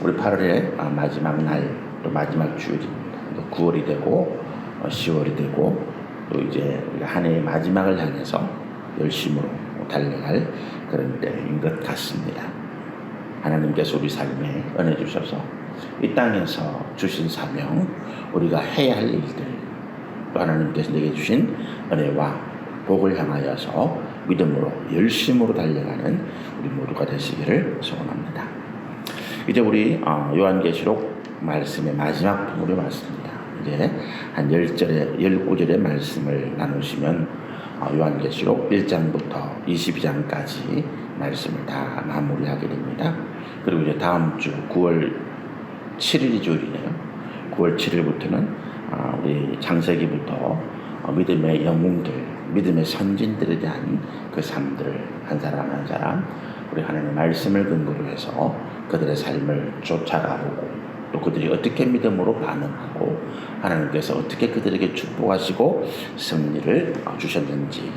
우리 8월의 마지막 날, 또 마지막 주일입니다. 9월이 되고 10월이 되고 또 이제 한 해의 마지막을 향해서 열심으로 달려갈 그런 때인 것 같습니다. 하나님께서 우리 삶에 은혜 주셔서 이 땅에서 주신 사명, 우리가 해야 할 일들, 또 하나님께서 내게 주신 은혜와 복을 향하여서 믿음으로 열심으로 달려가는 우리 모두가 되시기를 소원합니다. 이제 우리 요한계시록 말씀의 마지막 부분이 왔습니다. 이제 한 10절에 19절의 말씀을 나누시면 요한계시록 1장부터 22장까지 말씀을 다 마무리하게 됩니다. 그리고 이제 다음 주 9월 7일이 주일이네요. 9월 7일부터는 우리 창세기부터 믿음의 영웅들, 믿음의 선진들에 대한 그 삶들을 한 사람 한 사람 우리 하나님의 말씀을 근거로 해서 그들의 삶을 쫓아가보고 또 그들이 어떻게 믿음으로 반응하고 하나님께서 어떻게 그들에게 축복하시고 승리를 주셨는지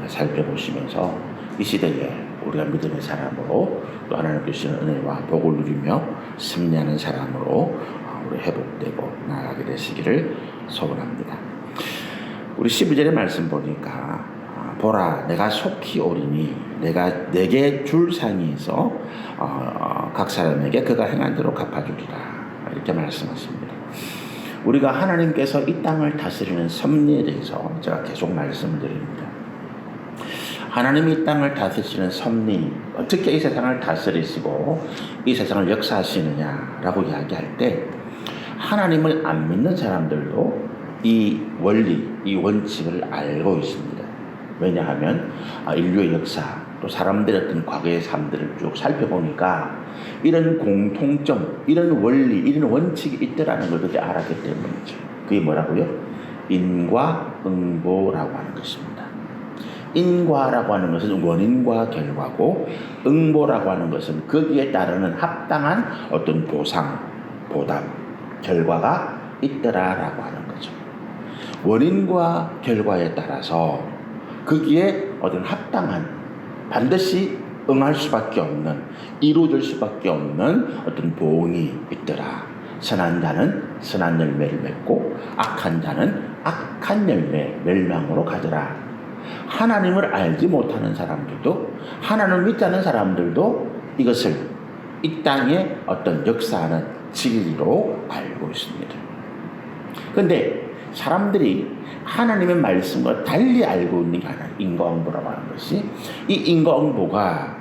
살펴보시면서 이 시대에 우리가 믿음의 사람으로 또 하나님께서 주시는 은혜와 복을 누리며 승리하는 사람으로 우리 회복되고 나아가게 되시기를 소원합니다. 우리 12절의 말씀 보니까 보라 내가 속히 오리니 내가 내게 줄 상이 있어 각 사람에게 그가 행한 대로 갚아주리라 이렇게 말씀하십니다. 우리가 하나님께서 이 땅을 다스리는 섭리에 대해서 제가 계속 말씀드립니다. 하나님이 이 땅을 다스리시는 섭리, 어떻게 이 세상을 다스리시고 이 세상을 역사하시느냐라고 이야기할 때 하나님을 안 믿는 사람들도 이 원리, 이 원칙을 알고 있습니다. 왜냐하면 인류의 역사, 또 사람들의 어떤 과거의 삶들을 쭉 살펴보니까 이런 공통점, 이런 원리, 이런 원칙이 있더라는 걸 그렇게 알았기 때문이죠. 그게 뭐라고요? 인과응보라고 하는 것입니다. 인과라고 하는 것은 원인과 결과고 응보라고 하는 것은 거기에 따르는 합당한 어떤 보상, 보답, 결과가 있더라라고 하는 거죠. 원인과 결과에 따라서 거기에 어떤 합당한 반드시 응할 수밖에 없는 이루어질 수밖에 없는 어떤 보응이 있더라. 선한 자는 선한 열매를 맺고 악한 자는 악한 열매 멸망으로 가더라. 하나님을 알지 못하는 사람들도 하나님을 믿지 않는 사람들도 이것을 이 땅에 어떤 역사하는 진리로 알고 있습니다. 그런데 사람들이 하나님의 말씀과 달리 알고 있는 게 하나 인과응보라고 하는 것이 이 인과응보가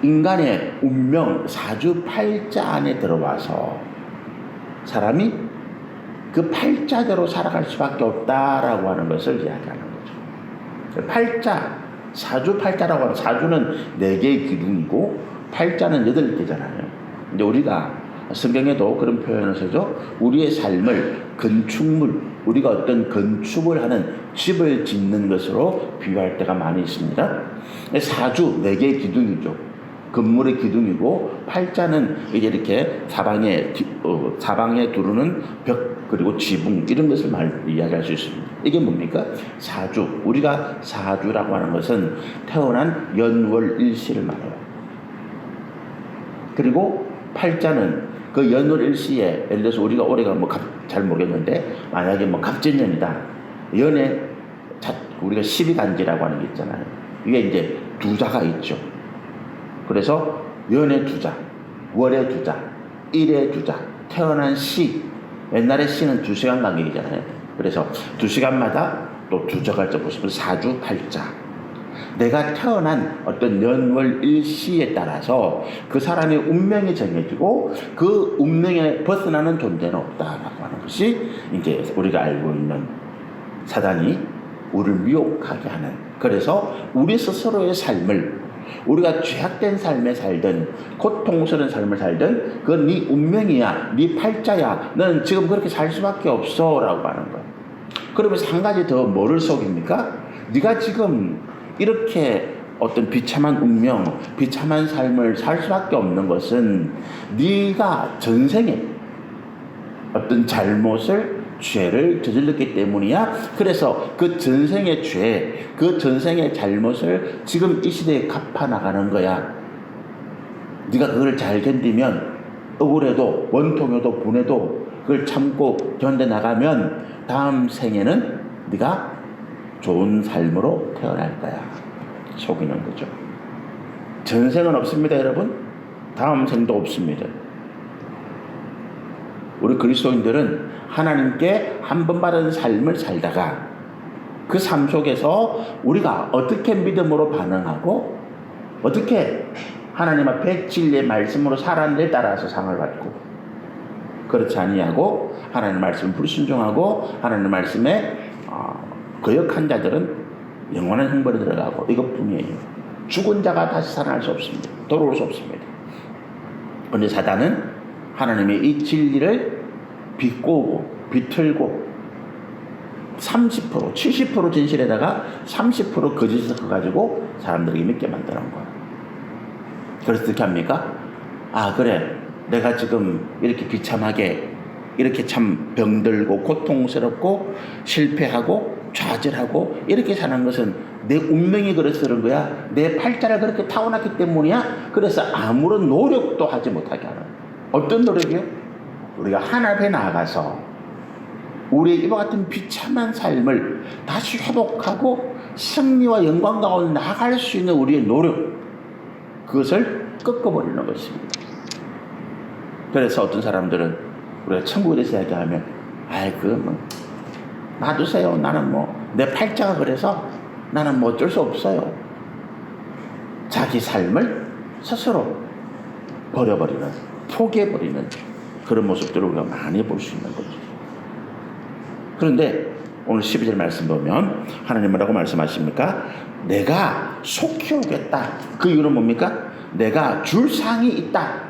인간의 운명 사주팔자 안에 들어와서 사람이 그 팔자대로 살아갈 수밖에 없다라고 하는 것을 이야기하는 거죠. 팔자, 사주팔자라고 하는 사주는 4개의 기둥이고 팔자는 8개잖아요. 근데 우리가 성경에도 그런 표현을 쓰죠. 우리의 삶을 건축물, 우리가 어떤 건축을 하는 집을 짓는 것으로 비유할 때가 많이 있습니다. 사주 4개의 기둥이죠. 건물의 기둥이고 팔자는 이제 이렇게 사방에 두르는 벽 그리고 지붕 이런 것을 이야기할 수 있습니다. 이게 뭡니까? 사주. 우리가 사주라고 하는 것은 태어난 연월일시를 말해요. 그리고 팔자는 그 연월일시에 예를 들어서 우리가 올해가 잘 모르겠는데 만약에 갑진년이다. 연에 우리가 12간지라고 하는 게 있잖아요. 이게 이제 두자가 있죠. 그래서 연에 두자, 월에 두자, 일에 두자, 태어난 시. 옛날에 시는 2시간 간격이잖아요. 그래서 2시간마다 또 두자가 보시면 사주, 팔자. 내가 태어난 어떤 연월일시에 따라서 그 사람의 운명이 정해지고 그 운명에 벗어나는 존재는 없다라고 하는 것이 이제 우리가 알고 있는 사단이 우리를 미혹하게 하는. 그래서 우리 스스로의 삶을 우리가 죄악된 삶에 살든 고통스러운 삶을 살든 그건 네 운명이야, 네 팔자야, 너는 지금 그렇게 살 수밖에 없어 라고 하는 거예요. 그러면서 한 가지 더 뭐를 속입니까? 네가 지금 이렇게 어떤 비참한 운명, 비참한 삶을 살 수밖에 없는 것은 네가 전생에 어떤 잘못을 죄를 저질렀기 때문이야. 그래서 그 전생의 죄, 그 전생의 잘못을 지금 이 시대에 갚아 나가는 거야. 네가 그걸 잘 견디면 억울해도 원통해도 분해도 그걸 참고 견뎌나가면 다음 생에는 네가 좋은 삶으로 태어날 거야. 속이는 거죠. 전생은 없습니다, 여러분. 다음 생도 없습니다. 우리 그리스도인들은 하나님께 한 번 받은 삶을 살다가 그 삶 속에서 우리가 어떻게 믿음으로 반응하고 어떻게 하나님 앞에 진리의 말씀으로 살았는지에 따라서 상을 받고, 그렇지 아니하고 하나님 말씀 불순종하고 하나님 말씀에 거역한 자들은 영원한 형벌에 들어가고 이것뿐이에요. 죽은 자가 다시 살아날 수 없습니다. 돌아올 수 없습니다. 그런데 사단은 하나님의 이 진리를 비꼬고 비틀고 30%, 70% 진실에다가 30% 거짓을 해가지고 사람들에게 믿게 만드는 거예요. 그래서 어떻게 합니까? 아, 그래, 내가 지금 이렇게 비참하게 이렇게 참 병들고 고통스럽고 실패하고 좌절하고 이렇게 사는 것은 내 운명이 그래서 그런 거야. 내 팔자를 그렇게 타고났기 때문이야. 그래서 아무런 노력도 하지 못하게 하는. 어떤 노력이요? 우리가 하나님 앞에 나아가서 우리의 이와 같은 비참한 삶을 다시 회복하고 승리와 영광 가운데 나아갈 수 있는 우리의 노력, 그것을 꺾어버리는 것입니다. 그래서 어떤 사람들은 우리가 천국에 대해서 이야기하면 놔두세요. 나는 내 팔자가 그래서 나는 어쩔 수 없어요. 자기 삶을 스스로 버려버리는, 포기해버리는 그런 모습들을 우리가 많이 볼 수 있는 거죠. 그런데 오늘 12절 말씀 보면 하나님 뭐라고 말씀하십니까? 내가 속히 오겠다. 그 이유는 뭡니까? 내가 줄 상이 있다.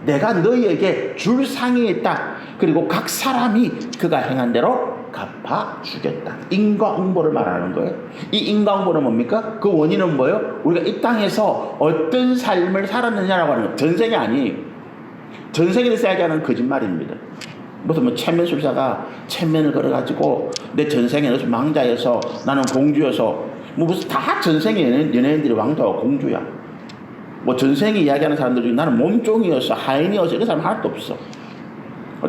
내가 너희에게 줄 상이 있다. 그리고 각 사람이 그가 행한 대로 갚아주겠다. 인과응보를 말하는 거예요. 이 인과응보는 뭡니까? 그 원인은 뭐예요? 우리가 이 땅에서 어떤 삶을 살았느냐라고 하는 거예요. 전생이 아니에요. 전생에 대해서 이야기하는 거짓말입니다. 무슨 천면술사가 천면을 걸어가지고 내 전생에 무슨 망자여서 나는 공주여서 무슨 다 전생에 연예인들이 왕자와 공주야. 전생에 이야기하는 사람들 중에 나는 몸종이어서 하인이어서 이런 사람 하나도 없어.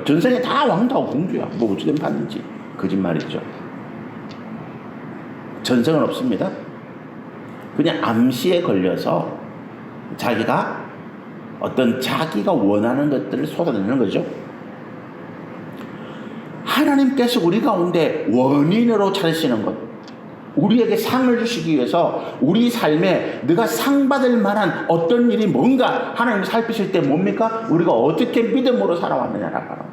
전생에 다 왕자와 공주야. 어찌된 봤는지. 거짓말이죠. 전생은 없습니다. 그냥 암시에 걸려서 자기가 어떤 자기가 원하는 것들을 쏟아내는 거죠. 하나님께서 우리 가운데 원인으로 찾으시는 것, 우리에게 상을 주시기 위해서 우리 삶에 네가 상 받을 만한 어떤 일이 뭔가 하나님 살피실 때 뭡니까? 우리가 어떻게 믿음으로 살아왔느냐라고 하는 거예요.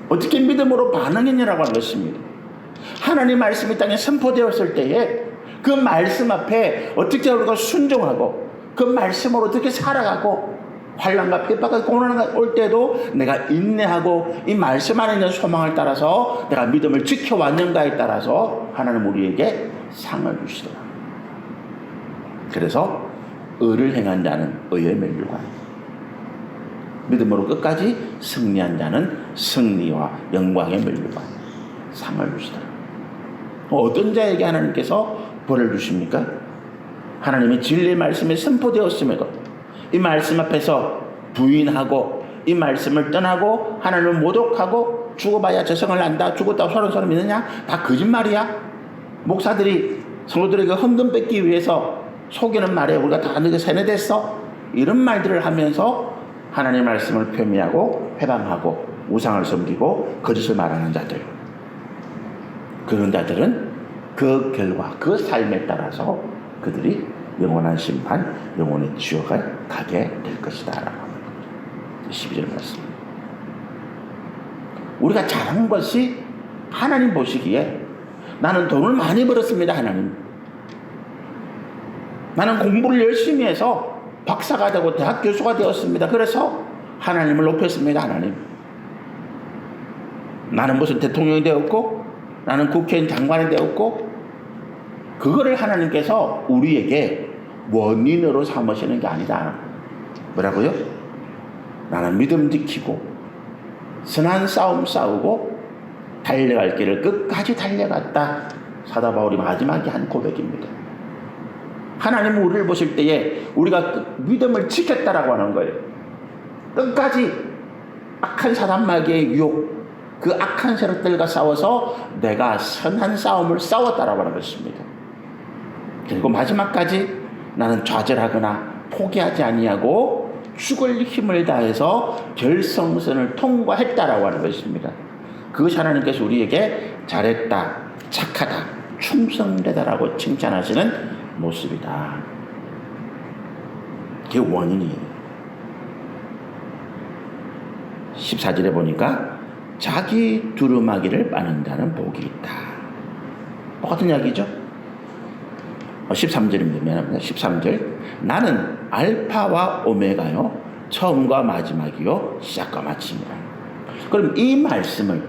어떻게 믿음으로 반응했냐라고 하는 것입니다. 하나님 말씀이 땅에 선포되었을 때에 그 말씀 앞에 어떻게 우리가 순종하고 그 말씀으로 어떻게 살아가고 환난과 핍박과 고난이 올 때도 내가 인내하고 이 말씀 안에 있는 소망을 따라서 내가 믿음을 지켜왔는가에 따라서 하나님 우리에게 상을 주시더라. 그래서 의를 행한 자는 의의 멸류관, 믿음으로 끝까지 승리한 자는 승리와 영광의 멸류관, 상을 주시더라. 어떤 자에게 하나님께서 벌을 주십니까? 하나님의 진리의 말씀이 선포되었음에도 이 말씀 앞에서 부인하고 이 말씀을 떠나고 하나님을 모독하고 죽어봐야 저승을 난다, 죽었다고 서른 사람 믿느냐? 다 거짓말이야. 목사들이 성도들에게 헌금 뺏기 위해서 속이는 말에 우리가 다 너게 세뇌됐어, 이런 말들을 하면서 하나님의 말씀을 표미하고 회방하고 우상을 섬기고 거짓을 말하는 자들, 그런 자들은 그 결과 그 삶에 따라서 그들이 영원한 심판, 영원의 지옥에 가게 될 것이다 라고 합니다. 12절 말씀. 우리가 잘한 것이 하나님 보시기에 나는 돈을 많이 벌었습니다. 하나님, 나는 공부를 열심히 해서 박사가 되고 대학 교수가 되었습니다. 그래서 하나님을 높였습니다. 하나님, 나는 무슨 대통령이 되었고 나는 국회의원 장관이 되었고, 그거를 하나님께서 우리에게 원인으로 삼으시는 게 아니다. 뭐라고요? 나는 믿음 지키고 선한 싸움 싸우고 달려갈 길을 끝까지 달려갔다. 사도 바울이 마지막에 한 고백입니다. 하나님은 우리를 보실 때에 우리가 믿음을 지켰다라고 하는 거예요. 끝까지 악한 사단 마귀의 유혹, 그 악한 세력들과 싸워서 내가 선한 싸움을 싸웠다라고 하는 것입니다. 그리고 마지막까지 나는 좌절하거나 포기하지 아니하고 죽을 힘을 다해서 결성선을 통과했다라고 하는 것입니다. 그것이 하나님께서 우리에게 잘했다, 착하다, 충성되다라고 칭찬하시는 모습이다. 그게 원인이에요. 14절에 보니까 자기 두루마기를 빠는다는 복이 있다. 똑같은 이야기죠. 13절입니다. 미안합니다. 13절. 나는 알파와 오메가요, 처음과 마지막이요, 시작과 마침이라. 그럼 이 말씀을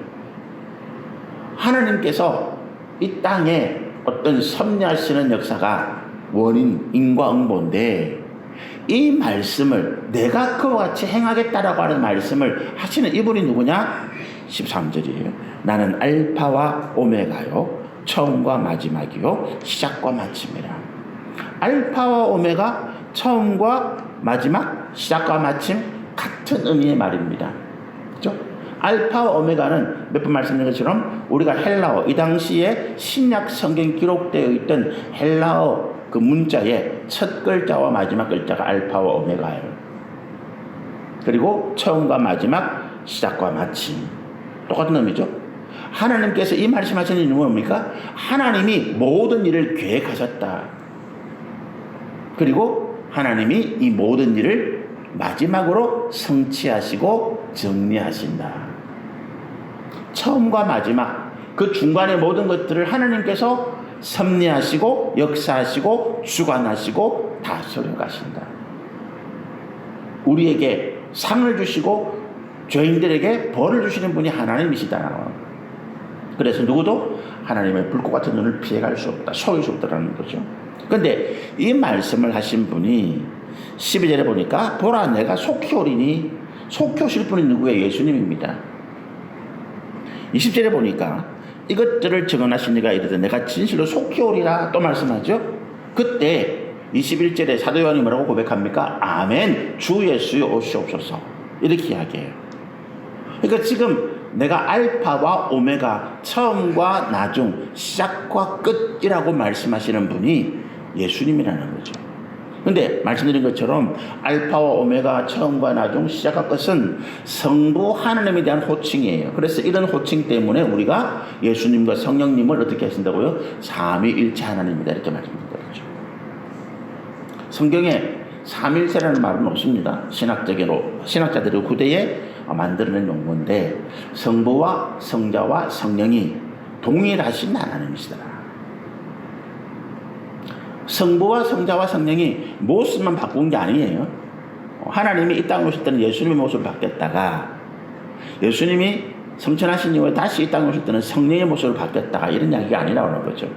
하나님께서 이 땅에 어떤 섭리하시는 역사가 원인, 인과응보인데, 이 말씀을 내가 그와 같이 행하겠다라고 하는 말씀을 하시는 이분이 누구냐? 13절이에요. 나는 알파와 오메가요, 처음과 마지막이요, 시작과 마침이라. 알파와 오메가, 처음과 마지막, 시작과 마침, 같은 의미의 말입니다. 그렇죠? 알파와 오메가는 몇 번 말씀드린 것처럼 우리가 헬라어, 이 당시에 신약 성경 기록되어 있던 헬라어 그 문자의 첫 글자와 마지막 글자가 알파와 오메가예요. 그리고 처음과 마지막, 시작과 마침, 똑같은 의미죠. 하나님께서 이 말씀하시는 이유는 뭡니까? 하나님이 모든 일을 계획하셨다. 그리고 하나님이 이 모든 일을 마지막으로 성취하시고 정리하신다. 처음과 마지막, 그 중간의 모든 것들을 하나님께서 섭리하시고 역사하시고 주관하시고 다스려 가신다. 우리에게 상을 주시고 죄인들에게 벌을 주시는 분이 하나님이시다. 그래서 누구도 하나님의 불꽃 같은 눈을 피해갈 수 없다, 속일 수 없다라는 거죠. 그런데 이 말씀을 하신 분이 12절에 보니까 보라 내가 속히 오리니, 속히 오실 분이 누구예요? 예수님입니다. 20절에 보니까 이것들을 증언하신 이가 이르되 내가 진실로 속히 오리라 또 말씀하죠. 그때 21절에 사도 요한이 뭐라고 고백합니까? 아멘, 주 예수여 오시옵소서, 이렇게 이야기해요. 그러니까 지금 내가 알파와 오메가, 처음과 나중, 시작과 끝이라고 말씀하시는 분이 예수님이라는 거죠. 근데 말씀드린 것처럼 알파와 오메가, 처음과 나중, 시작과 끝은 성부 하나님에 대한 호칭이에요. 그래서 이런 호칭 때문에 우리가 예수님과 성령님을 어떻게 하신다고요? 삼위일체 하나님이다, 이렇게 말씀드린 거죠. 성경에 삼일체라는 말은 없습니다. 신학자들이 후대에 만들어낸 용어인데, 성부와 성자와 성령이 동일하신 하나님이시더라. 성부와 성자와 성령이 모습만 바꾼 게 아니에요. 하나님이 이 땅에 오실 때는 예수님의 모습을 바뀌었다가, 예수님이 성천하신 이후에 다시 이 땅에 오실 때는 성령의 모습을 바뀌었다가, 이런 이야기가 아니라고 하는 거죠.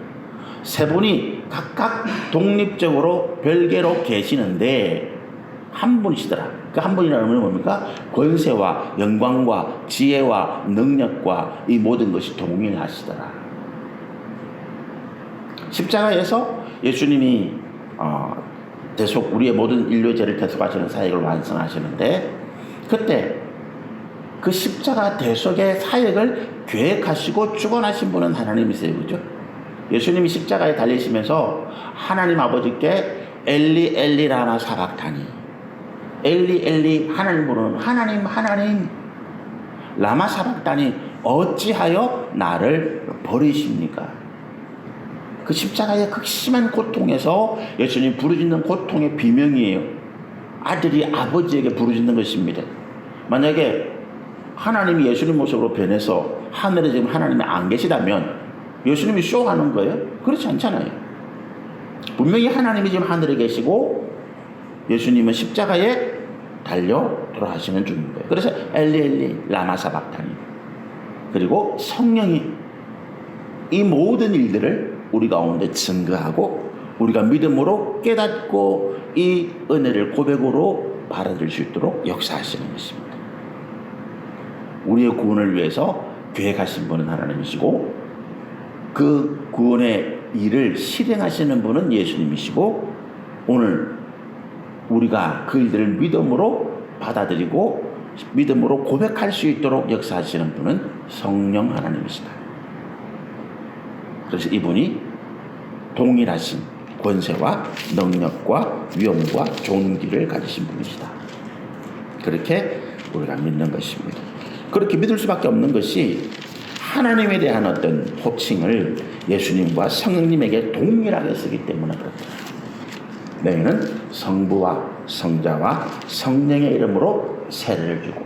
세 분이 각각 독립적으로 별개로 계시는데 한 분이시더라. 그 한 분이라는 건 뭡니까? 권세와 영광과 지혜와 능력과 이 모든 것이 동일하시더라. 십자가에서 예수님이 대속, 우리의 모든 인류의 죄를 대속하시는 사역을 완성하시는데, 그때 그 십자가 대속의 사역을 계획하시고 주관하신 분은 하나님이세요. 그죠? 예수님이 십자가에 달리시면서 하나님 아버지께 엘리 엘리 라마 사박타니, 엘리 엘리, 하나님 부르는 하나님 하나님 라마 사박타니 어찌하여 나를 버리십니까? 그 십자가의 극심한 고통에서 예수님 부르짖는 고통의 비명이에요. 아들이 아버지에게 부르짖는 것입니다. 만약에 하나님이 예수님 모습으로 변해서 하늘에 지금 하나님이 안 계시다면 예수님이 쇼하는 거예요? 그렇지 않잖아요. 분명히 하나님이 지금 하늘에 계시고 예수님은 십자가에 달려 돌아가시는 중인 거예요. 그래서 엘리 엘리 라마 사박타니. 그리고 성령이 이 모든 일들을 우리 가운데 증거하고 우리가 믿음으로 깨닫고 이 은혜를 고백으로 받아들일 수 있도록 역사하시는 것입니다. 우리의 구원을 위해서 계획하신 분은 하나님이시고, 그 구원의 일을 실행하시는 분은 예수님이시고, 오늘 우리가 그 일들을 믿음으로 받아들이고 믿음으로 고백할 수 있도록 역사하시는 분은 성령 하나님이시다. 그래서 이분이 동일하신 권세와 능력과 위엄과 존귀를 가지신 분이시다. 그렇게 우리가 믿는 것입니다. 그렇게 믿을 수밖에 없는 것이 하나님에 대한 어떤 호칭을 예수님과 성령님에게 동일하게 쓰기 때문에 그렇다. 너희는 성부와 성자와 성령의 이름으로 세례를 주고,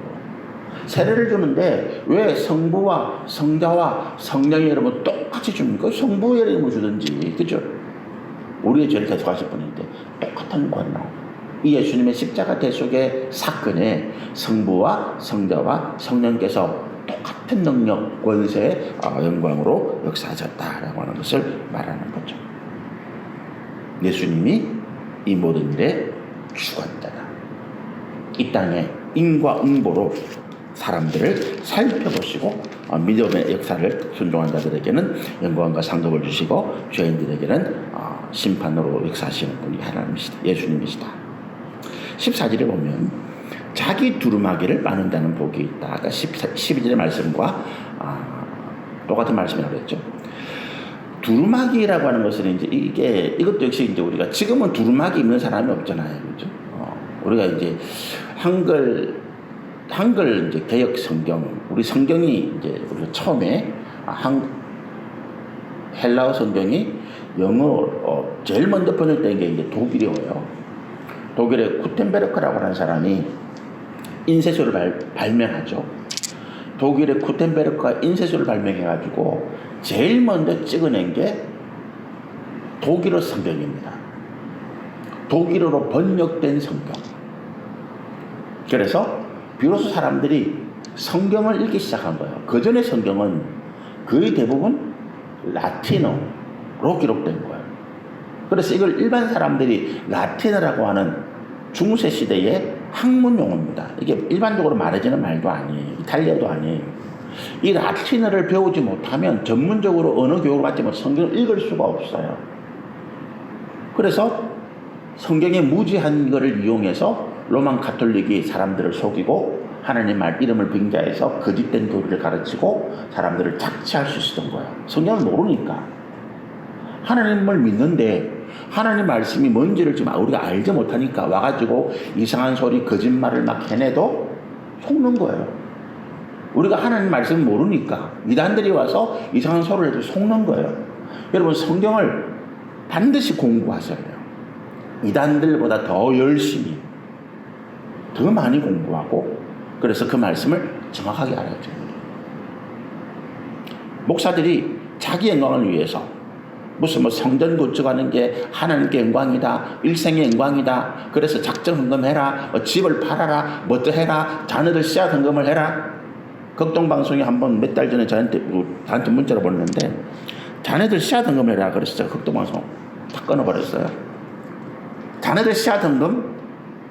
세례를 주는데 왜 성부와 성자와 성령의 이름을 똑같이 줍니까? 성부의 이름을 주든지, 그죠? 우리의 죄를 대속하실 분인데 똑같은 권능. 이 예수님의 십자가 대속의 사건에 성부와 성자와 성령께서 똑같은 능력, 권세의 영광으로 역사하셨다라고 하는 것을 말하는 거죠. 예수님이 이 모든 일의 주관자다. 이 땅에 인과응보로 사람들을 살펴보시고 믿음의 역사를 순종한 자들에게는 영광과 상급을 주시고 죄인들에게는 심판으로 역사하시는 분이 하나님이시다. 예수님이시다. 14절에 보면 자기 두루마기를 빠는다는 복이 있다. 아까 12절의 말씀과 똑같은 말씀이라고 했죠. 두루마기라고 하는 것은 이제 이것도 역시 이제 우리가 지금은 두루마기 입는 사람이 없잖아요. 그죠? 우리가 이제 한글 이제 개역 성경, 우리 성경이 이제 우리가 처음에 헬라어 성경이 영어 제일 먼저 번역된 게 이제 독일어예요. 독일의 구텐베르크라고 하는 사람이 인쇄소를 발명하죠. 독일의 구텐베르크가 인쇄소를 발명해가지고 제일 먼저 찍어낸 게 독일어 성경입니다. 독일어로 번역된 성경. 그래서 비로소 사람들이 성경을 읽기 시작한 거예요. 그 전에 성경은 거의 대부분 라틴어로 기록된 거예요. 그래서 이걸 일반 사람들이 라틴어라고 하는 중세 시대의 학문 용어입니다. 이게 일반적으로 말해지는 말도 아니에요. 이탈리아도 아니에요. 이 라틴어를 배우지 못하면 전문적으로 언어 교육을 받지 못하면 성경을 읽을 수가 없어요. 그래서 성경의 무지한 것을 이용해서 로만 가톨릭이 사람들을 속이고 하나님 말 이름을 빙자해서 거짓된 교리를 가르치고 사람들을 착취할 수 있었던 거예요. 성경을 모르니까. 하나님을 믿는데 하나님 말씀이 뭔지를 지금 우리가 알지 못하니까 와가지고 이상한 소리 거짓말을 막 해내도 속는 거예요. 우리가 하나님 말씀을 모르니까 이단들이 와서 이상한 소리를 해도 속는 거예요. 여러분 성경을 반드시 공부하셔야 돼요. 이단들보다 더 열심히 더 많이 공부하고 그래서 그 말씀을 정확하게 알아야 됩니다. 목사들이 자기 영광을 위해서 무슨 성전 건축하는 게 하나님께 영광이다, 일생의 영광이다, 그래서 작정 헌금해라, 집을 팔아라, 뭐또 해라, 자녀들 씨앗 헌금을 해라. 극동방송이 한번 몇 달 전에 저한테 문자로 보냈는데 자녀들 씨앗 헌금해라 그래서 제가 극동방송 다 끊어버렸어요. 자녀들 씨앗 헌금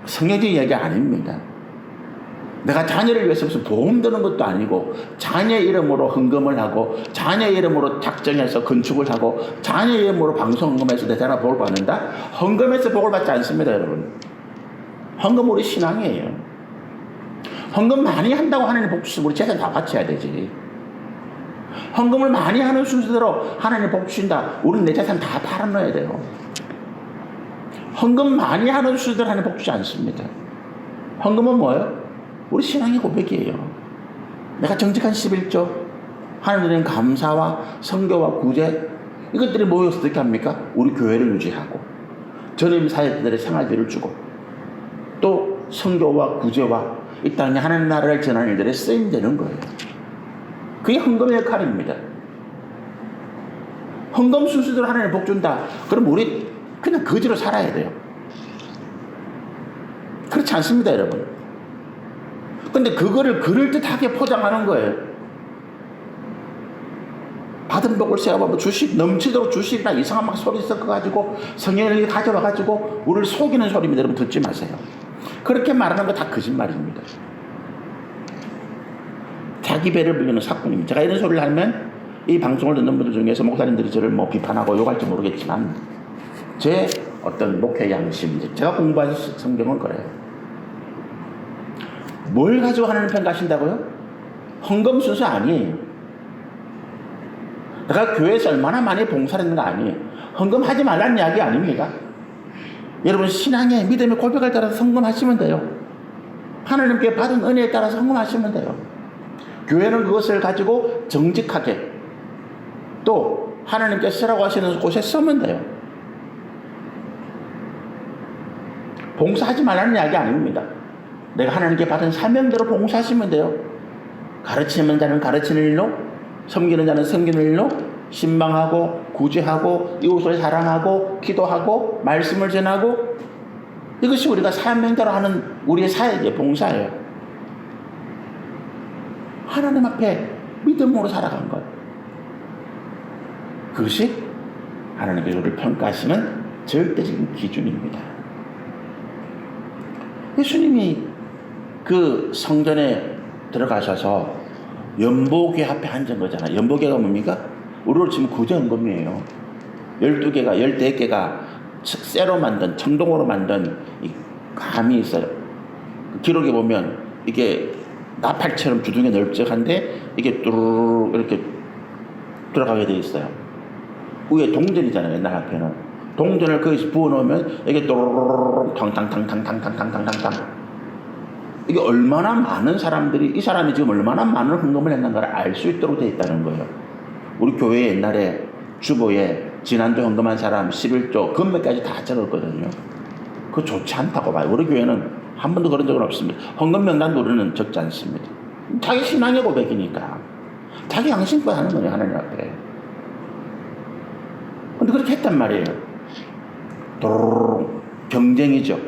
성경적 이야기 아닙니다. 내가 자녀를 위해서 무슨 보험 드는 것도 아니고 자녀 이름으로 헌금을 하고 자녀 이름으로 작정해서 건축을 하고 자녀 이름으로 방송 헌금해서 내 자녀 복을 받는다? 헌금해서 복을 받지 않습니다, 여러분. 헌금 우리 신앙이에요. 헌금 많이 한다고 하나님 복 주시면 우리 재산 다 바쳐야 되지. 헌금을 많이 하는 순서대로 하나님 복 주신다. 우리는 내 재산 다 팔아넣어야 돼요. 헌금 많이 하는 순서대로 하나님 복 주지 않습니다. 헌금은 뭐예요? 우리 신앙의 고백이에요. 내가 정직한 11조, 하나님에 대한 감사와 성교와 구제, 이것들이 모여서 어떻게 합니까? 우리 교회를 유지하고 전임 사역자들의 생활비를 주고 또 성교와 구제와 이 땅에 하나님 나라를 전하는 일들에 쓰임되는 거예요. 그게 헌금의 역할입니다. 헌금 순수대로 하나님 복 준다. 그럼 우리 그냥 거지로 살아야 돼요. 그렇지 않습니다, 여러분. 근데 그거를 그럴듯하게 포장하는 거예요. 받은 복을 세어보면 주식, 넘치도록 주식이나 이상한 막 소리 섞어가지고 성령을 가져와가지고 우리를 속이는 소리입니다. 여러분 듣지 마세요. 그렇게 말하는 거 다 거짓말입니다. 자기 배를 불리는 사건입니다. 제가 이런 소리를 하면 이 방송을 듣는 분들 중에서 목사님들이 저를 뭐 비판하고 욕할지 모르겠지만 제 어떤 목회 양심, 제가 공부한 성경은 그래요. 뭘 가지고 하나님 평가하신다고요? 헌금 순서 아니에요. 내가 교회에서 얼마나 많이 봉사를 했는 거 아니에요. 헌금하지 말라는 이야기 아닙니다. 여러분 신앙의 믿음의 고백을 따라서 헌금하시면 돼요. 하나님께 받은 은혜에 따라서 헌금하시면 돼요. 교회는 그것을 가지고 정직하게 또 하나님께 쓰라고 하시는 곳에 쓰면 돼요. 봉사하지 말라는 이야기 아닙니다. 내가 하나님께 받은 사명대로 봉사하시면 돼요. 가르치는 자는 가르치는 일로, 섬기는 자는 섬기는 일로, 신방하고 구제하고 이웃을 사랑하고 기도하고 말씀을 전하고, 이것이 우리가 사명대로 하는 우리의 사역의 봉사예요. 하나님 앞에 믿음으로 살아간 것, 그것이 하나님께서 우리를 평가하시는 절대적인 기준입니다. 예수님이 그 성전에 들어가셔서 연보궤 앞에 앉은 거잖아요. 연보궤가 뭡니까? 우리로 치면 구제헌금이에요. 12개가 14개가 쇠로 만든, 청동으로 만든 이 감이 있어요. 기록에 보면 이게 나팔처럼 주둥이 넓적한데 이게 뚜루룩 이렇게 들어가게 돼 있어요. 위에 동전이잖아요. 옛날 앞에는 동전을 거기서 부어놓으면 이게 또르르르 탕탕탕탕탕탕탕탕탕, 이게 얼마나 많은 사람들이, 이 사람이 지금 얼마나 많은 헌금을 했는가를 알 수 있도록 되어 있다는 거예요. 우리 교회 옛날에 주보에 지난주 헌금한 사람 11조 금액까지 다 적었거든요. 그거 좋지 않다고 봐요. 우리 교회는 한 번도 그런 적은 없습니다. 헌금 명단도 우리는 적지 않습니다. 자기 신앙의 고백이니까 자기 양심껏 하는 거예요, 하나님 앞에. 근데 그렇게 했단 말이에요. 도로로로 경쟁이죠.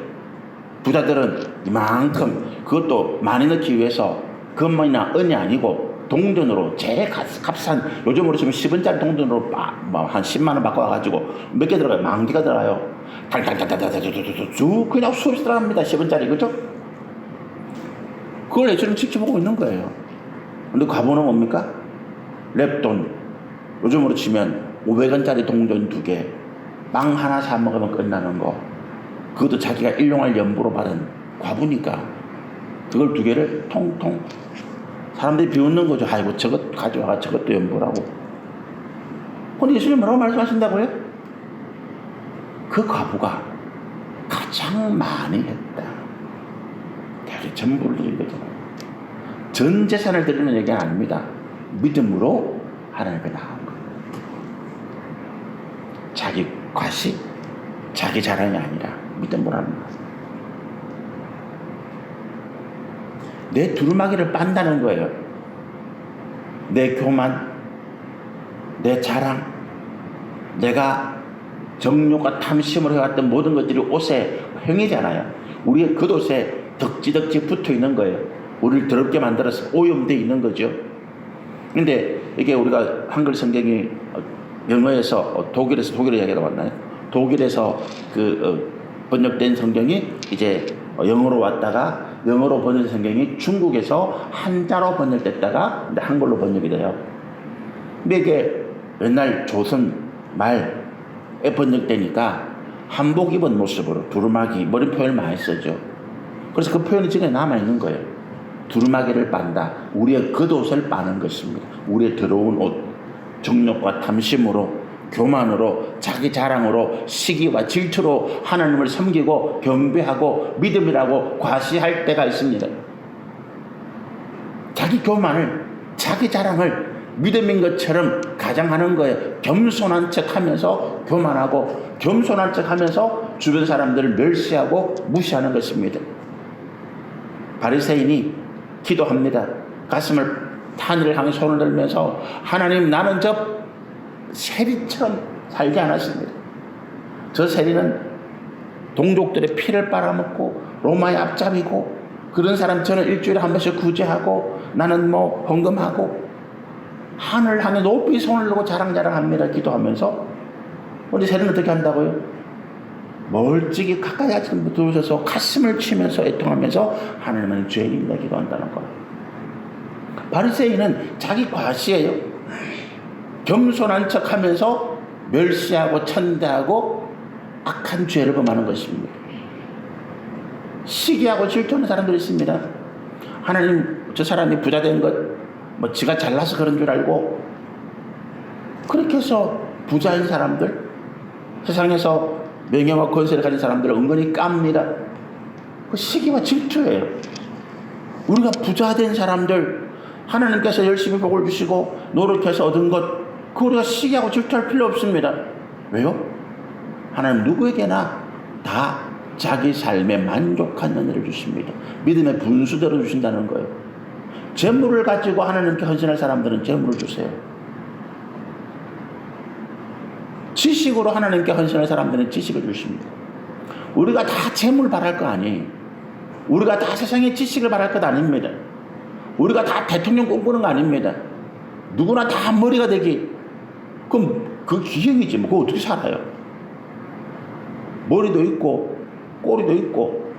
부자들은 이만큼, 그것도 많이 넣기 위해서 금이나 은이 아니고 동전으로 제일 값싼, 요즘으로 치면 10원짜리 동전으로 한 10만 원 바꿔와가지고 몇 개 들어가요? 만 개가 들어가요. 쭉 그냥 수없이 들어갑니다. 10원짜리, 그죠? 그걸 예수님 지켜보고 있는 거예요. 근데 과보는 뭡니까? 랩돈, 요즘으로 치면 500원짜리 동전 2개, 빵 하나 사 먹으면 끝나는 거, 그것도 자기가 일용할 연보로 받은 과부니까 그걸 2개를 통통, 사람들이 비웃는 거죠. 아이고 저것 가져와가 저것도 연보라고. 근데 예수님 뭐라고 말씀하신다고요? 그 과부가 가장 많이 했다. 대리 전부를 드린 거잖아요. 전 재산을 드리는 얘기가 아닙니다. 믿음으로 하나님 앞에 나온 거예요. 자기 과시, 자기 자랑이 아니라 믿음으로 하는 거예요. 내 두루마기를 빤다는 거예요. 내 교만, 내 자랑, 내가 정욕과 탐심으로 해왔던 모든 것들이 옷에 행위잖아요. 우리의 겉옷에 덕지덕지 붙어 있는 거예요. 우리를 더럽게 만들어서 오염되어 있는 거죠. 근데 이게 우리가 한글 성경이 영어에서 독일에 이야기가 왔나요? 독일에서 번역된 성경이 이제 영어로 왔다가, 영어로 번역된 성경이 중국에서 한자로 번역됐다가 한글로 번역이 돼요. 근데 이게 옛날 조선 말에 번역되니까 한복 입은 모습으로 두루마기, 뭐 이런 표현을 많이 쓰죠. 그래서 그 표현이 지금 남아있는 거예요. 두루마기를 빤다. 우리의 겉옷을 빠는 것입니다. 우리의 더러운 옷, 정욕과 탐심으로, 교만으로, 자기 자랑으로, 시기와 질투로 하나님을 섬기고 경배하고 믿음이라고 과시할 때가 있습니다. 자기 교만을, 자기 자랑을 믿음인 것처럼 가장하는 거예요. 겸손한 척하면서 교만하고, 겸손한 척하면서 주변 사람들을 멸시하고 무시하는 것입니다. 바리새인이 기도합니다. 가슴을 하늘을 향해 손을 들면서, 하나님, 나는 저 세리처럼 살지 않았습니다. 저 세리는 동족들의 피를 빨아먹고 로마의 앞잡이고, 그런 사람 저는 일주일에 한 번씩 구제하고, 나는 뭐 헌금하고, 하늘 향해 높이 손을 들고 자랑자랑합니다. 기도하면서. 근데 세리는 어떻게 한다고요? 멀찍이 가까이 아침부터 들어오셔서 가슴을 치면서 애통하면서 하나님은 죄인입니다 기도한다는 거예요. 바리새인은 자기 과시예요. 겸손한 척하면서 멸시하고 천대하고 악한 죄를 범하는 것입니다. 시기하고 질투하는 사람들이 있습니다. 하나님 저 사람이 부자 된 것 뭐 지가 잘나서 그런 줄 알고 그렇게 해서 부자인 사람들 세상에서 명예와 권세를 가진 사람들을 은근히 깝니다. 그 시기와 질투예요. 우리가 부자 된 사람들 하나님께서 열심히 복을 주시고 노력해서 얻은 것 그 우리가 시기하고 질투할 필요 없습니다. 왜요? 하나님 누구에게나 다 자기 삶에 만족한 은혜를 주십니다. 믿음의 분수대로 주신다는 거예요. 재물을 가지고 하나님께 헌신할 사람들은 재물을 주세요. 지식으로 하나님께 헌신할 사람들은 지식을 주십니다. 우리가 다 재물 바랄 거 아니에요. 우리가 다 세상의 지식을 바랄 것 아닙니다. 우리가 다 대통령 꿈꾸는 거 아닙니다. 누구나 다 머리가 되기. 그럼 그 기형이지 뭐 그거 어떻게 살아요? 머리도 있고 꼬리도 있고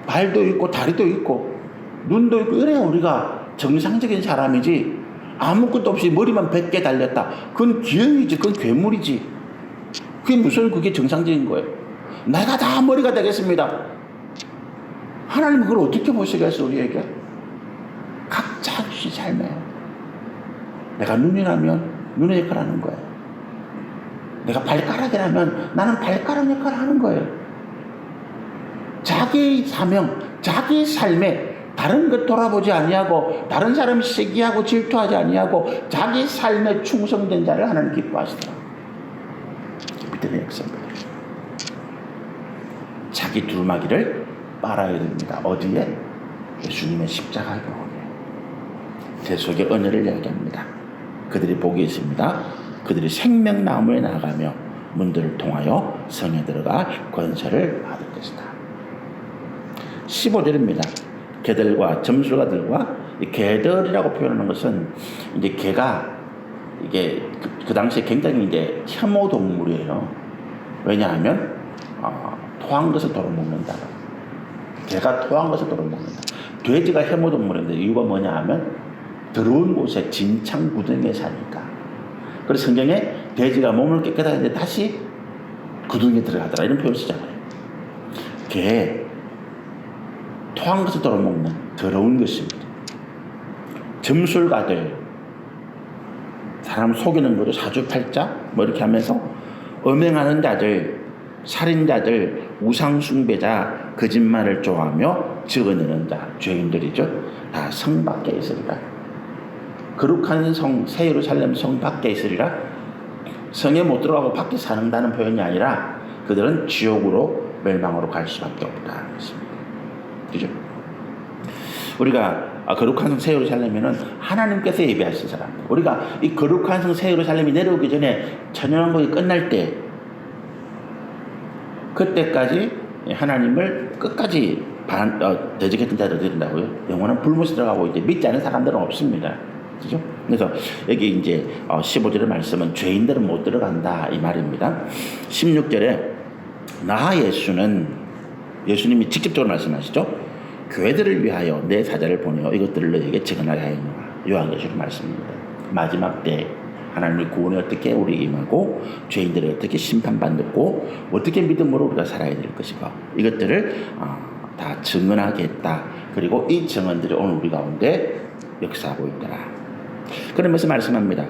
발도 있고 다리도 있고 눈도 있고 이래야 우리가 정상적인 사람이지. 아무것도 없이 머리만 100개 달렸다. 그건 기형이지. 그건 괴물이지. 그게 무슨 그게 정상적인 거예요. 내가 다 머리가 되겠습니다. 하나님은 그걸 어떻게 보시겠어 우리에게? 각자 자기 삶에 내가 눈이라면 눈의 역할을 하는 거예요. 내가 발가락이라면 나는 발가락 역할을 하는 거예요. 자기 사명, 자기 삶에 다른 것 돌아보지 아니하고 다른 사람 시기하고 질투하지 아니하고 자기 삶에 충성된 자를 하나님 기뻐하시더라. 믿음의 역사입니다. 자기 두루마기를 빨아야 됩니다. 어디에? 예수님의 십자가 경험에. 제 속에 은혜를 이야기합니다. 그들이 복이 있습니다. 그들이 생명나무에 나가며 문들을 통하여 성에 들어가 권세를 받을 것이다. 15절입니다. 개들과 점술가들과 개들이라고 표현하는 것은 이제 개가 이게 그 당시에 굉장히 이제 혐오 동물이에요. 왜냐하면 토한 것을 도로 먹는다. 개가 토한 것을 도로 먹는다. 돼지가 혐오 동물인데 이유가 뭐냐 하면 더러운 곳에 진창 구덩이에 사니까. 그래서 성경에 돼지가 몸을 깨끗하게 했는데 다시 구덩이에 들어가더라 이런 표현을 쓰잖아요. 개 토한 것을 도로 먹는 더러운 것입니다. 점술가들 사람 속이는 거죠. 사주팔자 뭐 이렇게 하면서 음행하는 자들 살인자들 우상숭배자 거짓말을 좋아하며 적어내는 자 죄인들이죠. 다 성 밖에 있으리라. 거룩한 성 새 예루살렘 성 밖에 있으리라. 성에 못 들어가고 밖에 사는다는 표현이 아니라 그들은 지옥으로 멸망으로 갈 수밖에 없다는 것입니다. 그죠? 우리가 거룩한 성 새 예루살렘에는 하나님께서 예배하신 사람. 우리가 이 거룩한 성 새 예루살렘이 내려오기 전에 천연왕국이 끝날 때 그때까지 하나님을 끝까지 대적했던 자들 드린다고요. 영원한 불못에 들어가고 이제 믿지 않은 사람들은 없습니다. 그죠? 그래서 여기 이제 15절의 말씀은 죄인들은 못 들어간다 이 말입니다. 16절에 나 예수님이 직접적으로 말씀하시죠. 교회들을 위하여 내 사자를 보내어 이것들을 너에게 증언하게 하였노라. 요한계시록 말씀입니다. 마지막 때 하나님의 구원에 어떻게 우리 임하고 죄인들이 어떻게 심판받고 어떻게 믿음으로 우리가 살아야 될 것이고 이것들을 다 증언하겠다. 그리고 이 증언들이 오늘 우리 가운데 역사하고 있더라. 그러면서 말씀합니다.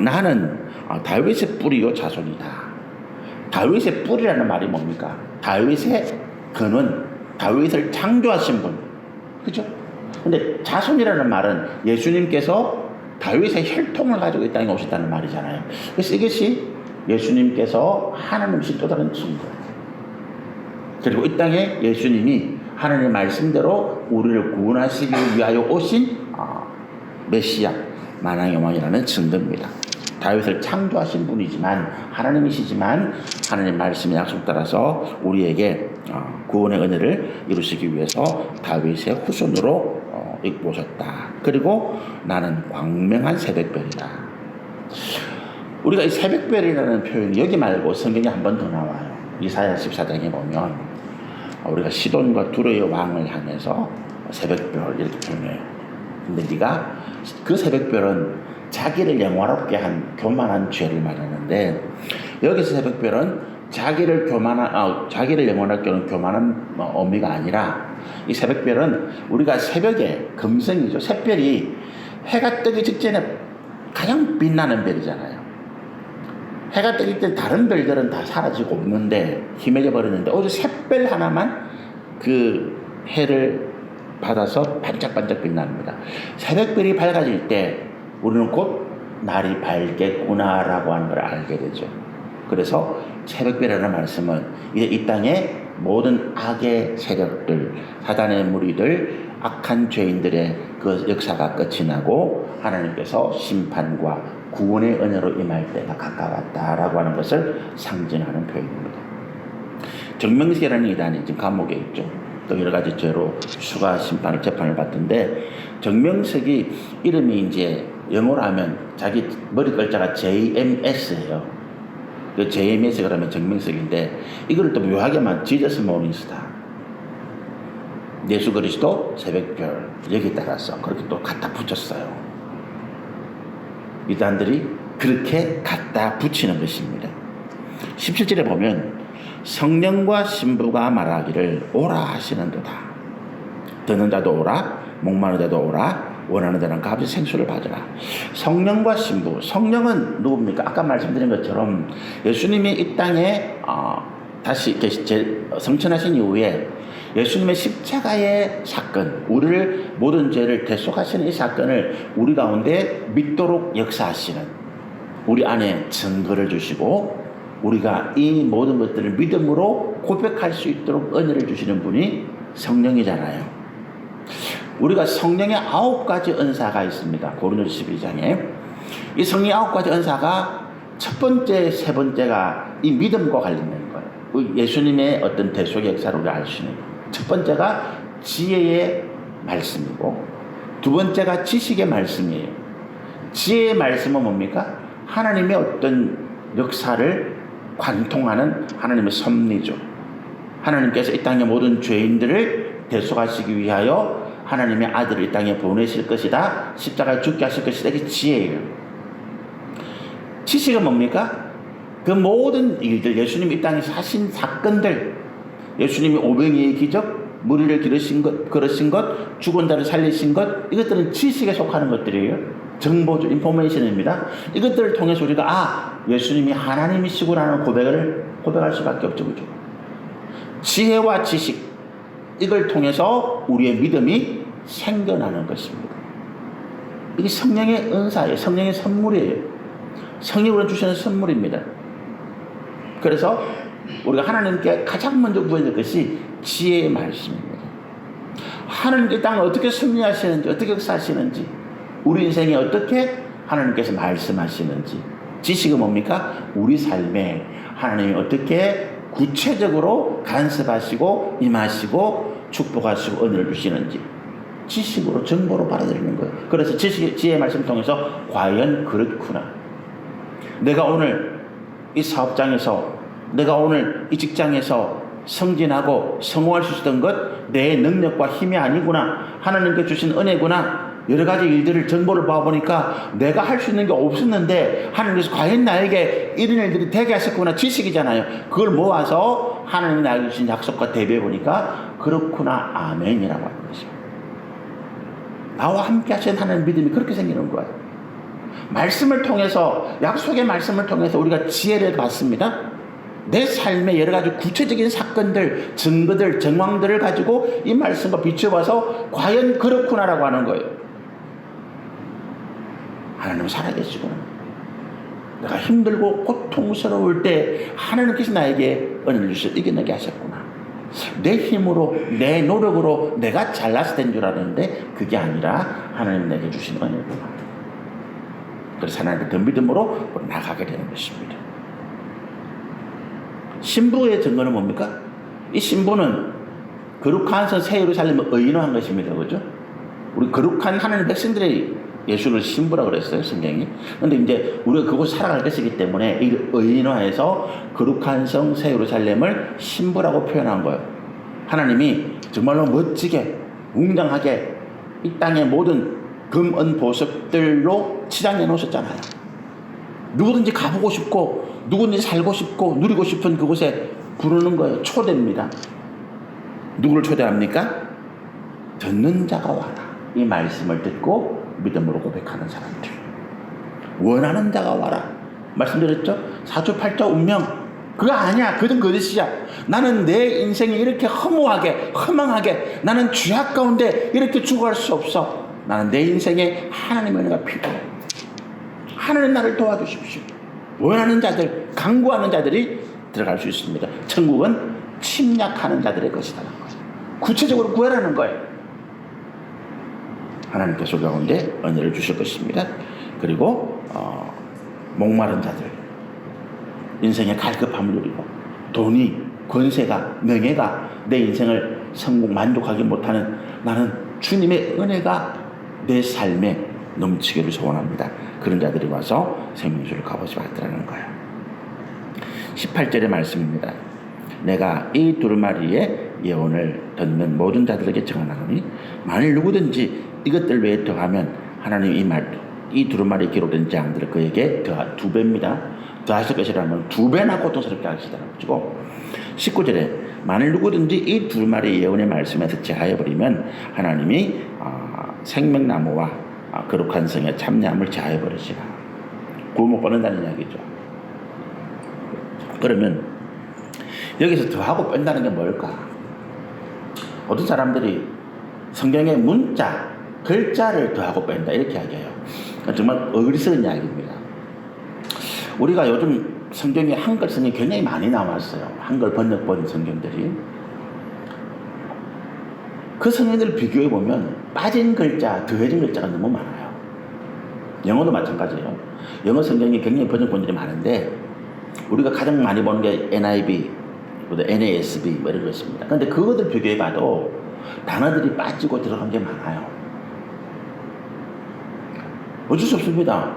나는 다윗의 뿌리요 자손이다. 다윗의 뿌리라는 말이 뭡니까? 다윗의 근원, 다윗을 창조하신 분. 그죠? 근데 자손이라는 말은 예수님께서 다윗의 혈통을 가지고 이 땅에 오셨다는 말이잖아요. 그래서 이것이 예수님께서 하나님이신 또 다른 증거예요. 그리고 이 땅에 예수님이 하나님의 말씀대로 우리를 구원하시기 위하여 오신 메시아, 만왕의 왕이라는 증거입니다. 다윗을 창조하신 분이지만 하나님이시지만 하나님 말씀의 약속 따라서 우리에게 구원의 은혜를 이루시기 위해서 다윗의 후손으로 모셨다. 그리고 나는 광명한 새벽별이다. 우리가 이 새벽별이라는 표현이 여기 말고 성경에 한 번 더 나와요. 이사야 14장에 보면 우리가 시돈과 두로의 왕을 향해서 새벽별 이렇게 표현해요. 근데 네가 그 새벽별은 자기를 영화롭게 한 교만한 죄를 말하는데 여기서 새벽별은 자기를 영원하게 하는 교만한 의미가 아니라 이 새벽별은 우리가 새벽에 금성이죠. 새별이 해가 뜨기 직전에 가장 빛나는 별이잖아요. 해가 뜨기 때 다른 별들은 다 사라지고 없는데 희미해져 버렸는데 오히려 샛별 하나만 그 해를 받아서 반짝반짝 빛납니다. 새벽별이 밝아질 때 우리는 곧 날이 밝겠구나라고 하는 걸 알게 되죠. 그래서 새벽별이라는 말씀은 이제 이 땅의 모든 악의 세력들, 사단의 무리들, 악한 죄인들의 그 역사가 끝이 나고 하나님께서 심판과 구원의 은혜로 임할 때가 가까웠다라고 하는 것을 상징하는 표현입니다. 정명석이라는 이단이 지금 감옥에 있죠. 또 여러 가지 죄로 수가 심판을 재판을 받던데 정명석이 이름이 이제 영어로 하면 자기 머리 글자가 JMS예요. 그 JMS 그러면 정명석인데 이거를 또 묘하게만 Jesus Morning Star, 예수 그리스도 새벽별 여기 따라서 그렇게 또 갖다 붙였어요. 이단들이 그렇게 갖다 붙이는 것입니다. 17절에 보면 성령과 신부가 말하기를 오라 하시는도다. 듣는 자도 오라, 목마른 자도 오라, 원하는 자는 값의 생수를 받으라. 성령과 신부, 성령은 누굽니까? 아까 말씀드린 것처럼 예수님이 이 땅에 다시 성천하신 이후에 예수님의 십자가의 사건, 우리를 모든 죄를 대속하시는 이 사건을 우리 가운데 믿도록 역사하시는, 우리 안에 증거를 주시고 우리가 이 모든 것들을 믿음으로 고백할 수 있도록 은혜를 주시는 분이 성령이잖아요. 우리가 성령의 9가지 은사가 있습니다. 고린도서 12장에 이 성령의 9가지 은사가 첫 번째, 세 번째가 이 믿음과 관련된 거예요. 예수님의 어떤 대속의 역사를 우리가 알 수 있는 거예요. 첫 번째가 지혜의 말씀이고 두 번째가 지식의 말씀이에요. 지혜의 말씀은 뭡니까? 하나님의 어떤 역사를 관통하는 하나님의 섭리죠. 하나님께서 이 땅의 모든 죄인들을 대속하시기 위하여 하나님의 아들을 이 땅에 보내실 것이다. 십자가에 죽게 하실 것이다. 이게 지혜예요. 지식은 뭡니까? 그 모든 일들, 예수님이 이 땅에서 하신 사건들, 예수님이 오병이의 기적, 무리를 기르신 것, 죽은 자를 살리신 것, 이것들은 지식에 속하는 것들이에요. 정보죠. 인포메이션입니다. 이것들을 통해서 우리가 예수님이 하나님이시구나라는 고백할 수밖에 없죠. 그죠? 지혜와 지식, 이걸 통해서 우리의 믿음이 생겨나는 것입니다. 이게 성령의 은사예요. 성령의 선물이에요. 성령이 우리가 주시는 선물입니다. 그래서 우리가 하나님께 가장 먼저 구해야 될 것이 지혜의 말씀입니다. 하나님께 이 땅을 어떻게 섭리하시는지, 어떻게 역사하시는지, 우리 인생에 어떻게 하나님께서 말씀하시는지. 지식은 뭡니까? 우리 삶에 하나님이 어떻게 구체적으로 간섭하시고 임하시고 축복하시고 은혜를 주시는지 지식으로, 정보로 받아들이는 거예요. 그래서 지혜의 말씀을 통해서 과연 그렇구나, 내가 오늘 이 사업장에서, 내가 오늘 이 직장에서 승진하고 성공할 수 있었던 것 내 능력과 힘이 아니구나, 하나님께 주신 은혜구나. 여러 가지 일들을 정보를 봐보니까 내가 할 수 있는 게 없었는데 하나님께서 과연 나에게 이런 일들이 되게 하셨구나. 지식이잖아요. 그걸 모아서 하나님이 나에게 주신 약속과 대비해보니까 그렇구나, 아멘이라고 하는 것입니다. 나와 함께 하신 하나님 믿음이 그렇게 생기는 거예요. 말씀을 통해서, 약속의 말씀을 통해서 우리가 지혜를 받습니다. 내 삶의 여러 가지 구체적인 사건들, 증거들, 정황들을 가지고 이 말씀과 비춰봐서 과연 그렇구나라고 하는 거예요. 하나님은 살아계시구나. 내가 힘들고 고통스러울 때 하나님께서 나에게 은혜를 주셔서 이겨내게 하셨구나. 내 힘으로, 내 노력으로 내가 잘나서 된 줄 알았는데 그게 아니라 하나님 내게 주신 은혜구나. 그래서 하나님께 더 믿음으로 나가게 되는 것입니다. 신부의 증거는 뭡니까? 이 신부는 거룩한 성 새 예루살렘을 의인화한 것입니다. 그죠? 우리 거룩한 하나님 백성들의 예수를 신부라고 그랬어요, 성경이. 그런데 이제 우리가 그곳 살아갈 것이기 때문에 이 의인화해서 거룩한 성 새 예루살렘을 신부라고 표현한 거예요. 하나님이 정말로 멋지게, 웅장하게 이 땅의 모든 금, 은, 보석들로 치장해 놓으셨잖아요. 누구든지 가보고 싶고 누구든지 살고 싶고 누리고 싶은 그곳에 부르는 거예요. 초대입니다. 누구를 초대합니까? 듣는 자가 와라. 이 말씀을 듣고 믿음으로 고백하는 사람들. 원하는 자가 와라. 말씀드렸죠? 사주팔자 운명. 그거 아니야. 그건 거짓이야. 나는 내 인생이 이렇게 허무하게, 허망하게, 나는 죄악 가운데 이렇게 죽어갈 수 없어. 나는 내 인생에 하나님의 은혜가 필요해. 하나님 나를 도와주십시오. 원하는 자들, 간구하는 자들이 들어갈 수 있습니다. 천국은 침략하는 자들의 것이다. 구체적으로 구하라는 거예요. 하나님께서 우리 가운데 은혜를 주실 것입니다. 그리고 목마른 자들, 인생의 갈급함을 누리고 돈이, 권세가, 명예가 내 인생을 성공, 만족하기 못하는 나는 주님의 은혜가 내 삶에 넘치기를 소원합니다. 그런 자들이 와서 생명수를 값없이 받으라는 거예요. 18절의 말씀입니다. 내가 이 두루마리의 예언을 듣는 모든 자들에게 증언하노니 만일 누구든지 이것들 외에 더하면 하나님 이 두루마리에 기록된 재앙들을 그에게 두 배입니다. 더하실 것이라면 두 배나 고통스럽게 하시다는 거죠. 19절에 만일 누구든지 이 두루마리의 예언의 말씀에서 제하여버리면 하나님이 생명나무와 거룩한 성에 참나무를 제하여버리시라. 구원 못 받는다는 이야기죠. 그러면 여기서 더하고 뺀다는 게 뭘까? 어떤 사람들이 성경의 문자, 글자를 더하고 뺀다 이렇게 이야기해요. 정말 어리석은 이야기입니다. 우리가 요즘 성경에 한글 성경이 굉장히 많이 나왔어요. 한글 번역본 성경들이. 그 성경들을 비교해 보면 빠진 글자, 더해진 글자가 너무 많아요. 영어도 마찬가지예요. 영어 성경이 굉장히 번역본들이 많은데 우리가 가장 많이 보는 게 NIV, NASB 뭐 이런 거 있습니다. 그런데 그것들 비교해 봐도 단어들이 빠지고 들어간 게 많아요. 어쩔 수 없습니다.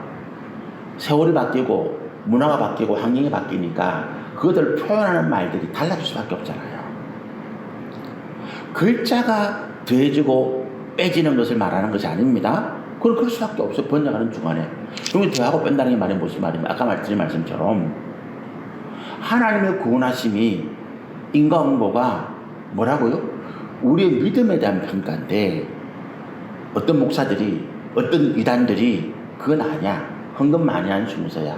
세월이 바뀌고 문화가 바뀌고 환경이 바뀌니까 그것들을 표현하는 말들이 달라질 수밖에 없잖아요. 글자가 더해지고 빼지는 것을 말하는 것이 아닙니다. 그건 그럴 수밖에 없어요. 번역하는 중간에. 여기 더하고 뺀다는 게 말이 무슨 말입니까? 아까 드린 말씀처럼 하나님의 구원하심이 인과응보가 뭐라고요? 우리의 믿음에 대한 평가인데 어떤 목사들이 어떤 이단들이 그건 아니야. 헌금 많이 한 순서야.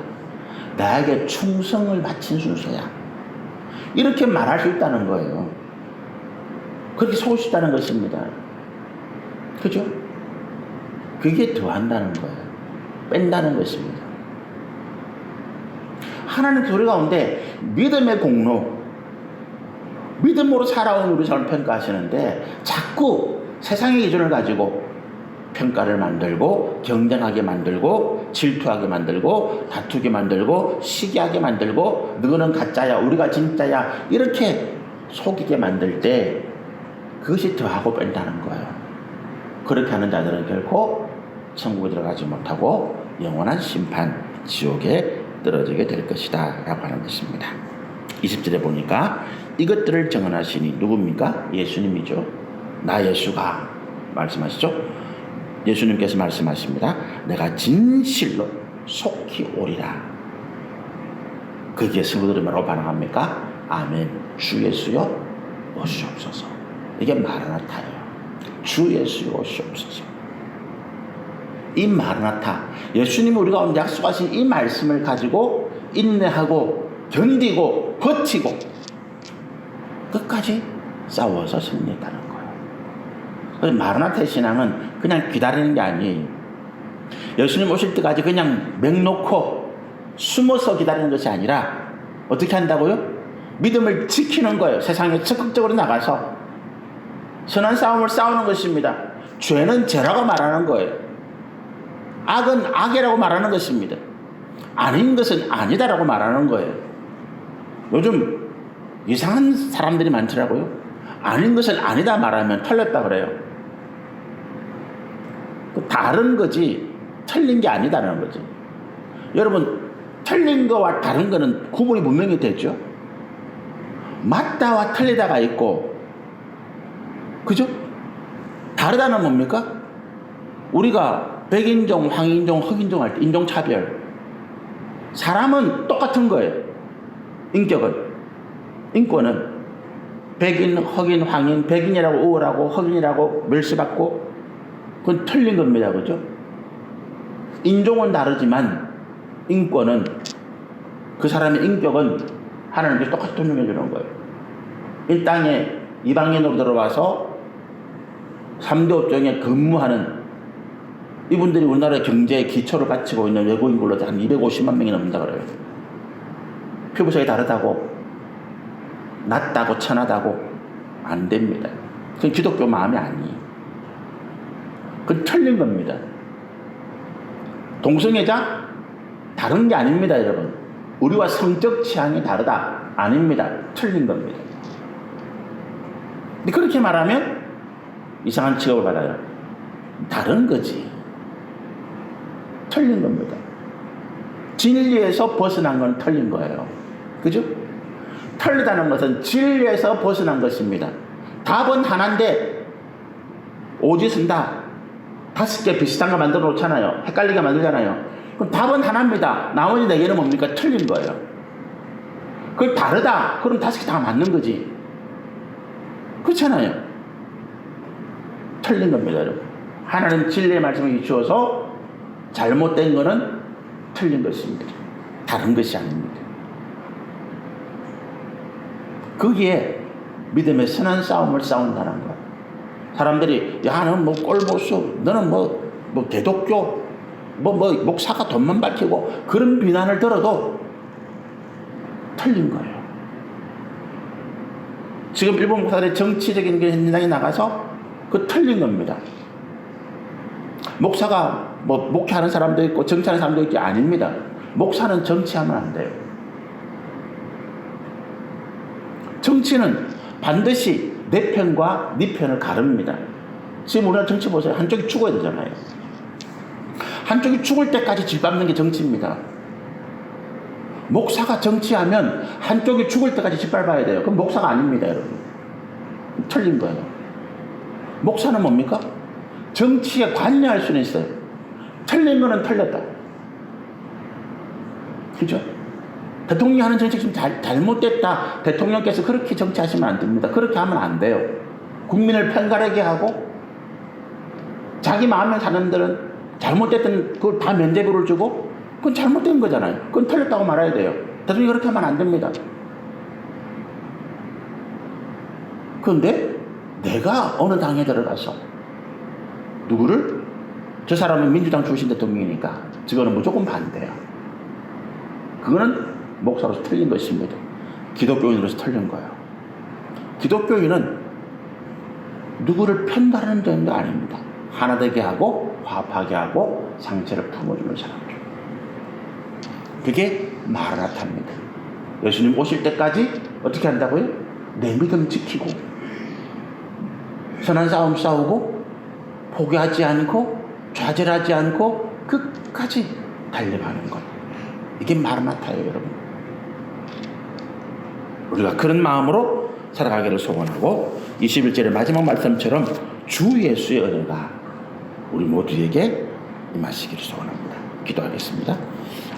나에게 충성을 바친 순서야. 이렇게 말할 수 있다는 거예요. 그렇게 속을 수 있다는 것입니다. 그죠? 그게 더한다는 거예요. 뺀다는 것입니다. 하나님 우리 가운데 믿음의 공로, 믿음으로 살아온 우리 삶을 평가하시는데 자꾸 세상의 기준을 가지고 평가를 만들고 경쟁하게 만들고 질투하게 만들고 다투게 만들고 시기하게 만들고 너는 가짜야 우리가 진짜야 이렇게 속이게 만들 때 그것이 더하고 뺀다는 거예요. 그렇게 하는 자들은 결코 천국에 들어가지 못하고 영원한 심판 지옥에 떨어지게 될 것이다 라고 하는 것입니다. 20절에 보니까 이것들을 증언하시니 누굽니까? 예수님이죠. 나 예수가 말씀하시죠. 예수님께서 말씀하십니다. 내가 진실로 속히 오리라. 거기에 성도들이 뭐라고 반응합니까? 아멘. 주 예수여 오시옵소서. 이게 마라나타예요. 주 예수여 오시옵소서. 이 마라나타, 예수님이 우리 가운데 약속하신 이 말씀을 가지고 인내하고 견디고 버티고 끝까지 싸워서 승리했다는 거예요. 그래서 마라나타의 신앙은 그냥 기다리는 게 아니에요. 예수님 오실 때까지 그냥 맹놓고 숨어서 기다리는 것이 아니라 어떻게 한다고요? 믿음을 지키는 거예요. 세상에 적극적으로 나가서 선한 싸움을 싸우는 것입니다. 죄는 죄라고 말하는 거예요. 악은 악이라고 말하는 것입니다. 아닌 것은 아니다라고 말하는 거예요. 요즘 이상한 사람들이 많더라고요. 아닌 것을 아니다 말하면 틀렸다 그래요. 다른 거지 틀린 게 아니다라는 거지. 여러분 틀린 거와 다른 거는 구분이 분명히 되죠. 맞다와 틀리다가 있고 그죠? 다르다는 뭡니까? 우리가 백인종, 황인종, 흑인종 할 때 인종차별. 사람은 똑같은 거예요. 인격은, 인권은. 백인, 흑인, 황인, 백인이라고 우월하고 흑인이라고 멸시받고 그건 틀린 겁니다. 그죠? 인종은 다르지만 인권은 그 사람의 인격은 하나님께서 똑같이 존중해 주는 거예요. 이 땅에 이방인으로 들어와서 3대 업종에 근무하는 이분들이 우리나라의 경제의 기초를 바치고 있는 외국인 근로자 한 250만 명이 넘는다 그래요. 피부색이 다르다고 낮다고 천하다고 안 됩니다. 그건 기독교 마음이 아니에요. 그건 틀린 겁니다. 동성애자 다른 게 아닙니다, 여러분. 우리와 성적 취향이 다르다 아닙니다. 틀린 겁니다. 근데 그렇게 말하면 이상한 취급을 받아요. 다른 거지. 틀린 겁니다. 진리에서 벗어난 건 틀린 거예요. 그죠? 틀리다는 것은 진리에서 벗어난 것입니다. 답은 하나인데 오지 쓴다. 5개 비슷한 거 만들어 놓잖아요. 헷갈리게 만들잖아요. 그럼 답은 하나입니다. 나머지 4개는 뭡니까? 틀린 거예요. 그걸 다르다. 그럼 5개 다 맞는 거지. 그렇잖아요. 틀린 겁니다, 여러분. 하나님 진리의 말씀을 주어서 잘못된 거는 틀린 것입니다. 다른 것이 아닙니다. 거기에 믿음의 선한 싸움을 싸운다는 거예요. 사람들이 야 너는 뭐 꼴보수 너는 뭐 대독교 목사가 돈만 밝히고 그런 비난을 들어도 틀린 거예요. 지금 일본 목사들의 정치적인 현장에 나가서 그 틀린 겁니다. 목사가 뭐 목회하는 사람도 있고 정치하는 사람도 있지 아닙니다. 목사는 정치하면 안 돼요. 정치는 반드시 내 편과 네 편을 가릅니다. 지금 우리나라 정치 보세요. 한쪽이 죽어야 되잖아요. 한쪽이 죽을 때까지 짓밟는 게 정치입니다. 목사가 정치하면 한쪽이 죽을 때까지 짓밟아야 돼요. 그럼 목사가 아닙니다, 여러분. 틀린 거예요. 목사는 뭡니까? 정치에 관여할 수는 있어요. 틀린 거는 틀렸다. 그죠? 대통령이 하는 정책 좀 잘못됐다. 대통령께서 그렇게 정치하시면 안 됩니다. 그렇게 하면 안 돼요. 국민을 편가르게 하고 자기 마음에 사는 데는 잘못됐던 그걸 다 면죄부를 주고 그건 잘못된 거잖아요. 그건 틀렸다고 말해야 돼요. 대통령이 그렇게 하면 안 됩니다. 그런데 내가 어느 당에 들어가서 누구를 저 사람은 민주당 출신 대통령이니까 저거는 무조건 반대야. 그거는 목사로서 틀린 것입니다. 기독교인으로서 틀린 거예요. 기독교인은 누구를 편가르는 자도 아닙니다. 하나 되게 하고 화합하게 하고 상처를 품어주는 사람들. 그게 마라나타입니다. 예수님 오실 때까지 어떻게 한다고요? 내 믿음 지키고 선한 싸움 싸우고 포기하지 않고 좌절하지 않고 끝까지 달려가는 것. 이게 마라나타예요, 여러분. 우리가 그런 마음으로 살아가기를 소원하고 21절의 마지막 말씀처럼 주 예수의 은혜가 우리 모두에게 임하시기를 소원합니다. 기도하겠습니다.